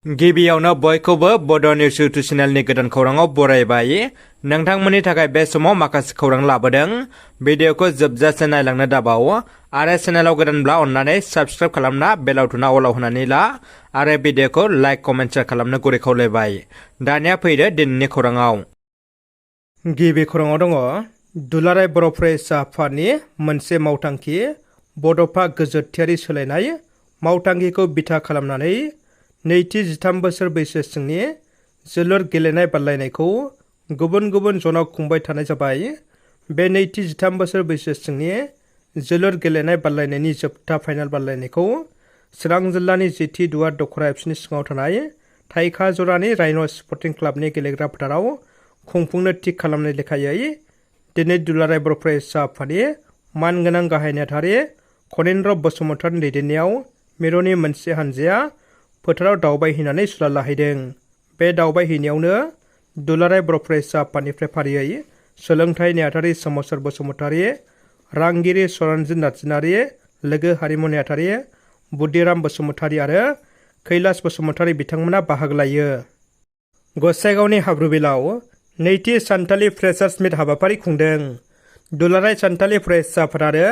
गिबियावनो बयखौबो बड' निउस इउटुब चेनेलनि गोदान खौराङाव बरायबाय। नोंथांमोननि थाखाय बे समाव माखासे खौरां लाबोदों। भिडिअखौ जोबजासे नायलांनो दाबाव आरो चेनेलाव गोदानब्ला अन्नानै साबस्क्राइब खालामना बेल आइकनआ अलाव होनानै ला आरो भिडिअखौ लाइक कमेन्ट शेयार खालामनो गुरै खावलायबाय। दानिया फैदो दिनैनि खौराङाव। गिबि खौराङाव दङ दुलाराय बर' फरायसा आफादनि मोनसे मावथांखि बड'फा गोजोरथियारि सोलायनाय मावथांखिखौ बिथा खालामनानै नैथि 13 बोसोर बैसो सिंनि जोलुर गेलेनाय बादायलायनायखौ गुबुन गुबुन जनाव खुंबाय थानाय जाबाय। बे नैथि 13 बोसोर बैसो सिंनि जोलुर गेलेनाय बादायलायनायनि जोबथा फाइनाल बादायलायनायखौ चिरां जिल्लानि जिथि दुवार दखरा एफसिनि सिङाव थानाय थाइखा जरानि राइन' स्पर्टिं क्लाबनि गेलेग्रा फोथाराव खुंफुंनो थिग खालामनाय लेखायै दिनै दुलाराय बर' फरायसा आफादनि मानगोनां गाहाय नेहाथारि खनीन्द्र बसुमतारिनि दैदेननायाव मिरुनि मोनसे हानजाया फोथाराव दावबायहैनानै सुलाद लाहैदों। बे दावबायहैनायावनो दुलाराय बर' फरायसा आफादनिफ्राय फारियै सोलोंथाइ नेहाथारि सोमावसार बसुमतारि, रांगिरि सरणजित नार्जारि, लोगो हारिमु नेहाथारि बुद्दिराम बसुमतारि आरो कैलाश बसुमतारि बिथांमोना बाहागो लायो। गसाइगावनि हाब्रुबिलाव नैथि सानथालि फ्रेसार्स मिट हाबाफारि खुंदों। दुलाराय सानथालि फरायसा आफाद आरो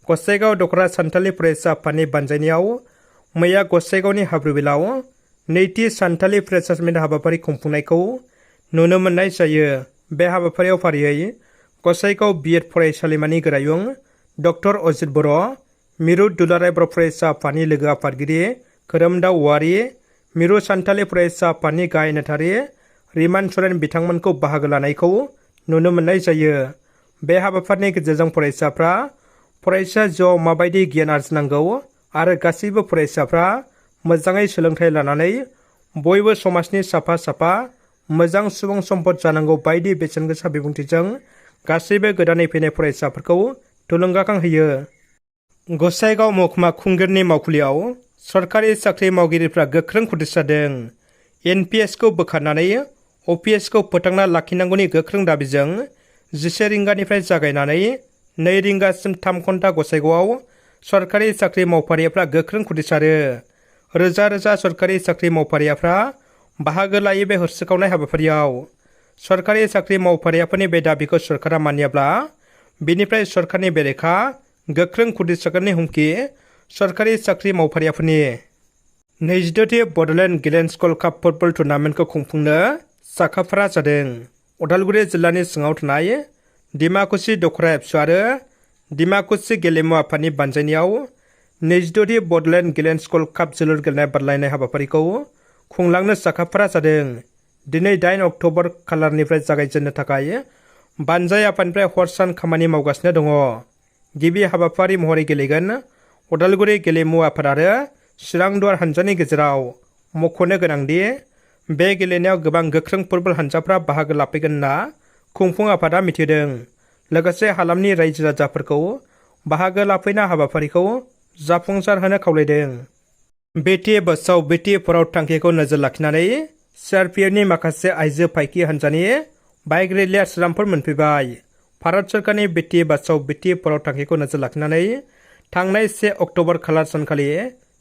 गसाइगाव दखरा सानथालि फरायसा आफादनि बानजायनायाव मैया गसाइगावनि हाब्रुबिलाव नैथि सानथालि फ्रेसार्स मिट हाबाफारि खुंफुंनायखौ नुनो मोननाय जायो। बे हाबाफारियाव फारियै गसाइगाव बिएड फरायसालिमानि गोरायुं डक्टर अजित बर', मिरु दुलाराय बर' फरायसा आफादनि लोगो आफादगिरि खोरोमदाव औवारि, मिरु सानथालि फरायसा आफादनि गाहाय नेहाथारि रिमान सरेन बिथांमोनखौ बाहागो लानायखौ नुनो मोननाय जायो। बे हाबाफारिनि गेजेरजों फरायसाफ्रा फरायसा जिउआव माबायदि गियान आरजिनांगौ आरो गासैबो फरायसाफ्रा मोजाङै सोलोंथाइ लानानै बयबो समाजनि साफा मोजां सुबुं सम्पद जानांगौ बायदि बेसेन गोसा बिबुंथिजों गासैबो गोदानै फैनाय फरायसाफोरखौ थुलुंगाखांहोयो। गसाइगाव महकुमा खुंगिरिनि मावखुलियाव सरकारि साख्रि मावगिरिफ्रा गोख्रों खुद्रिस जादों। एनपिएसखौ बोखारनानै अपिएसखौ फोथांना लाखिनांगौनि गोख्रों दाबिजों 11 रिंगानिफ्राय जागायनानै 2 रिंगासिम 3 घन्टा गसाइगावआव सरकारि साख्रि मावफारियाफ्रा गोख्रों खुद्रिसारो। रोजा रोजा सरकारि साख्रि मावफारियाफ्रा बाहागो लायो बे होस्रिखावनाय हाबाफारियाव। सरकारि साख्रि मावफारियाफोरनि बे दाबिखौ सरकारा मानियाब्ला बेनिफ्राय सरकारनि बेरेखा गोख्रों खुद्रिसारगोननि हुमखि सरकारि साख्रि मावफारियाफोरनि। 22थि बड'लेण्ड गेलेन्स गल्ड काप फुटबल टुर्नामेन्टखौ खुंफुंनो साखाफारा जादों। उदालगुरि जिल्लानि सिङाव थानाय डिमाकुसि दखरा एफसु आरो डिमाकुसि गेलेमु आफादनि बानजायनायाव 22थि बड'लेण्ड गेलेन्स गल्ड काप जोलुर गेलेनाय बादायलायनाय हाबाफारिखौ खुंलांनो साखाफारा जादों। दिनै 8 अक्ट'बर खालारनिफ्राय जागायजेननो थाखाय बानजाय आफादनिफ्राय हर सान खामानि मावगासिनो दङ। गिबि हाबाफारि महरै गेलेगोन उदालगुरि गेलेमु आफाद आरो चिरां दुवार हानजानि गेजेराव। मख'नो गोनांदि बे गेलेनायाव गोबां गोख्रों फुटबल हानजाफ्रा बाहागो लाफैगोन होनना खुंफुं आफादा मिथिहोदों। लोगोसे हालामनि रायजो राजाफोरखौ बाहागो लाफैना हाबाफारिखौ जाफुंसार होनो खावलायदों। बेटि बचाव बेटि पढ़ाव थांखिखौ नोजोर लाखिनानै सिआरपिएफनि माखासे आइजो फायखि हानजानि बाइक रेलिया श्रीरामपुर मोनफैबाय। भारत सरकारनि बेटि बचाव बेटि पढ़ाव थांखिखौ नोजोर लाखिनानै थांनाय 1 अक्ट'बर खालार सानखालि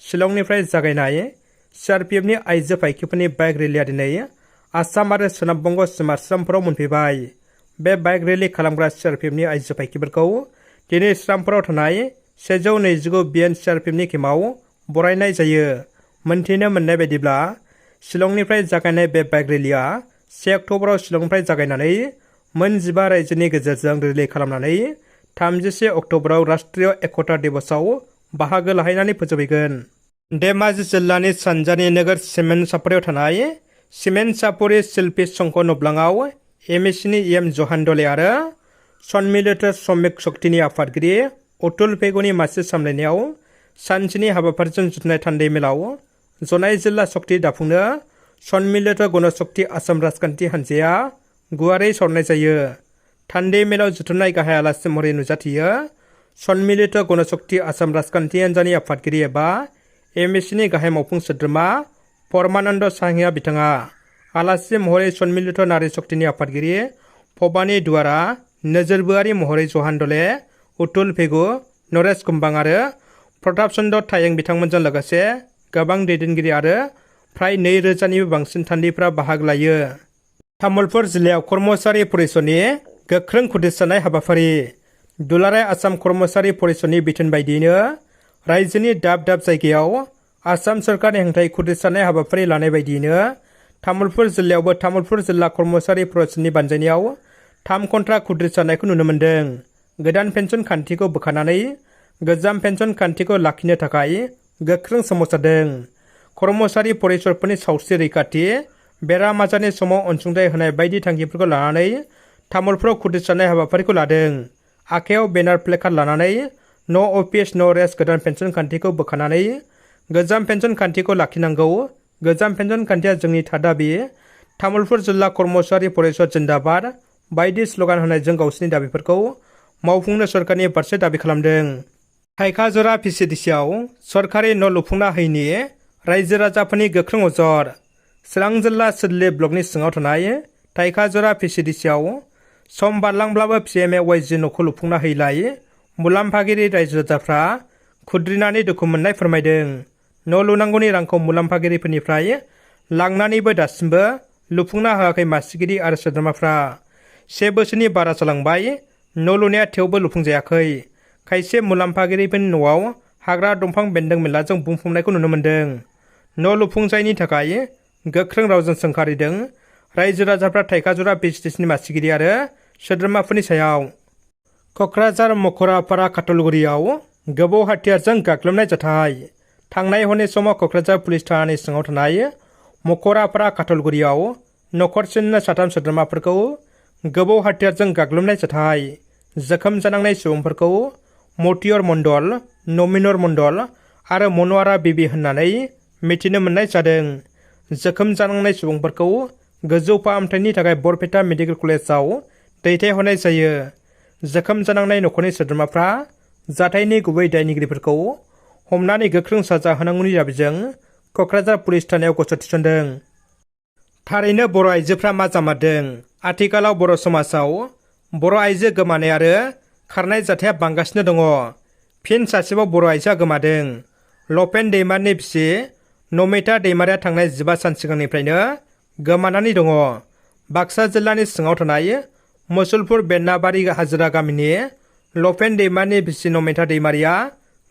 शिलंनिफ्राय जागायनाय सिआरपिएफनि आइजो फायखिफोरनि बाइक रेलिया दिनै आसाम आरो सोनाब बंग सिमा श्रीरामपुराव मोनफैबाय। बे बाइक रेलि खालामग्रा सिआरपिएफनि आइजो फायखिफोरखौ दिनै श्रीरामपुराव थानाय 129 बिएन सिआरपिएफनि केम्पआव बरायनाय जायो। मोनथिनो मोननाय बायदिब्ला शिलंनिफ्राय जागायनाय बे बाइक रेलिया 1 अक्ट'बराव शिलंनिफ्राय जागायनानै मोन 15 रायजोनि गेजेरजों रेलि खालामनानै 31 अक्ट'बराव राष्ट्रीय एकता दिवसआव बाहागो लाहैनानै फोजोबहैगोन। धेमाजि जिल्लानि सानजानि नोगोर सिमेन्ट सापरियाव थानाय सिमेन्ट सापरि शिल्पी संघ नब्लाङाव एमएसिनि एम जहान दले आरो सन्मिलित श्रमिक शक्तिनि आफादगिरि अतुल पेगुनि मासि सामलायनायाव सानसेनि हाबाफारिजों जुथनाय थान्दै मेलाव जनाय जिल्ला शक्ति दाफुंनो सन्मिलित गणशक्ति आसाम राजखान्थि हान्जाया गुवारै सावरायनाय जायो। थान्दै मेलाव जुथुमनाय गाहाय आलासि महरै नुजाथियो सन्मिलित गणशक्ति आसाम राजखान्थि हान्जानि आफादगिरि एबा एमएसिनि गाहाय मावफुं सोद्रोमा परमानन्द साहिया बिथाङा। आलासि महरै सन्मिलित नारी शक्तिनि आफादगिरि भबानी दुवारा, नोजोरबोआरि महरै जहान दले, अतुल पेगु, नरेश कुम्बां आरो प्रताप चन्द्र थायें बिथांमोनजों लोगोसे गोबां दैदेनगिरि आरो फ्राय 2,000निबो बांसिन थान्दैफ्रा बाहागो लायो। तामुलपुर जिल्लायाव कर्मचारी परिषदनि गोख्रों खुदिसानाय हाबाफारि। दुलाराय आसाम कर्मचारी परिषदनि बिथोन बायदियैनो रायजोनि दाब दाब जायगायाव आसाम सरकारनि हेंथायै खुदिसानाय हाबाफारि लानाय बायदियैनो तामुलपुर जिल्लायावबो तामुलपुर जिल्ला कर्मचारी परिषदनि बानजायनायाव 3 घन्टा खुदिसानायखौ नुनो मोन्दों। गोदान पेन्सन खान्थिखौ बोखारनानै गोजाम पेन्सन खान्थिखौ लाखिनो थाखाय गोख्रों सोमावसारदों। कर्मचारी परिषदफोरनि सावस्रि रैखाथि, बेराम आजारनि समाव अनसुंथाइ होनाय बायदि थांखिफोरखौ लानानै तामुलपुराव खुदिसानाय हाबाफारिखौ लादों। आखायाव बेनार प्लेकार्ड लानानै न' अफिस न' रेस्ट गोदान पेन्सन खान्थिखौ बोखारनानै गोजाम पेन्सन खान्थिखौ लाखिनांगौ। गोजाम पेन्सन खान्थिया जोंनि दाबि। तामुलपुर जिल्ला कर्मचारी परिषद जिन्दाबाद बायदि स्लगान होनायजों गावसिनि दाबिफोरखौ मावफुंनो सरकारनि फारसे दाबि खालामदों। थाइखाजरा पिसिडिसिआव सरकारि न' लुफुंना होयैनि रायजो राजाफोरनि गोख्रों अजद। चिरां जिल्ला सिडली ब्लकनि सिङाव थानाय थाइखाजरा पिसिडिसिआव सम बारलांब्लाबो PMAYG न'खौ लुफुंना होयैलाय मुलाम्फागिरि रायजो राजाफ्रा खुद्रिनानै दुखु मोननाय फोरमायदों। न' लुनांगौनि रांखौ मुलाम्फागिरिफोरनिफ्राय लांनानैबो दासिमबो लुफुंना होआखै मासिगिरि आरो सोद्रोमाफ्रा। 1 बोसोरनि बारा जालांबाय न' लुनाया थेवबो लुफुंजायाखै। खायसे मुलाम्फागिरिफोरनि न'आव हाग्रा दंफां बेन्दों बेनलाजों बुंफबनायखौ नुनो मोन्दों। न' लुफुंजायैनि थाखाय गोख्रों रावजों सोंखारिदों रायजो राजाफ्रा थाइखाजरा पिसिडिसिनि मासिगिरि आरो सोद्रोमाफोरनि सायाव। क'क्राझार मख'रापारा काटलगुरियाव गोबौ हाथियारजों गाग्लोबनाय जाथाय। थांनाय हरनि समाव क'क्राझार पुलिस थानानि सिङाव थानाय मख'रापारा काटलगुरियाव नखरसेनिनो 3 सोद्रोमाफोरखौ गोबौ हाथियारजों गाग्लोबनाय जाथाय। जोखोम जानांनाय सुबुंफोरखौ मतियर मण्डल, नमिनर मण्डल आरो मन'वारा बिबि होननानै मिथिनो मोननाय जादों। जोखोम जानांनाय सुबुंफोरखौ गोजौ फाहामथायनि थाखाय बरपेटा मेडिकेल कलेजाव दैथायहरनाय जायो। जोखोम जानांनाय नखरनि सोद्रोमाफ्रा जाथायनि गुबै दायनिगिरिफोरखौ हमनानै गोख्रों साजा होनांगौनि दाबिजों क'क्राझार पुलिस थानायाव गसर थिसनदों। थारैनो बर' आइजोफ्रा मा जामारदों? आथिखालाव बर' समाजाव बर' आइजो गोमानाय आरो खारनाय जाथाया बांगासिनो दङ। फिन सासेबाव बर' आइजोआ गोमादों। लपेन दैमारिनि बिसि नमिता दैमारिया थांनाय 15 सान सिगांनिफ्रायनो गोमानानै दङ। बाक्सा जिल्लानि सिङाव थानाय मुसलपुर बेन्नाबारि हाजिरा गामिनि लपेन दैमारिनि बिसि नमिता दैमारिया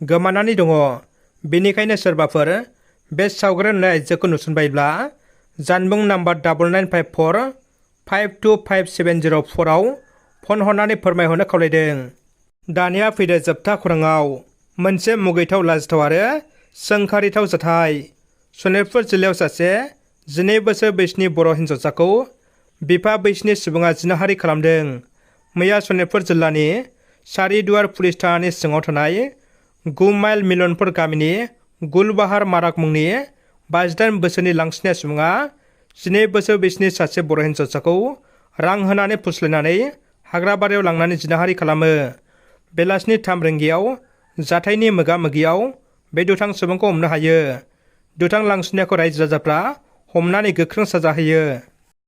गोमानानै दङ। बेनिखायनो सोरबाफोर बे सावगारि नुनाय आइजोखौ नुसनबायब्ला जानबुं नाम्बार 9954 525704 आव फन हरनानै फोरमायहरनो खावलायदों। दानिया फैदो जोबथा खौराङाव। मोनसे मुगैथाव, लाजिथाव आरो सोंखारिथाव जाथाय। सनितपुर जिल्लायाव सासे 12 बोसोर बैसोनि बर' हिन्जावसाखौ बिफा बैसोनि सुबुङा जिनाहारि खालामदों। मैया सनितपुर जिल्लानि सारिदुवार पुलिस थानानि सिङाव थानाय 9 माइल मिलनपुर गामिनि गुलबाहार माराक मुंनि 58 बोसोरनि लांसिनाय सुबुङा 12 बोसोर बैसोनि सासे बर' हिन्जावसाखौ रां होनानै फुस्लायनानै हाग्राबारियाव लांनानै जिनाहारि खालामो। बेलासिनि 3 रिंगायाव जाथायनि मोगा-मोगियाव बे दुथां सुबुंखौ हमनो हायो। दुथां लांसिनायखौ रायजो राजाफ्रा हमनानै गोख्रों साजा होयो।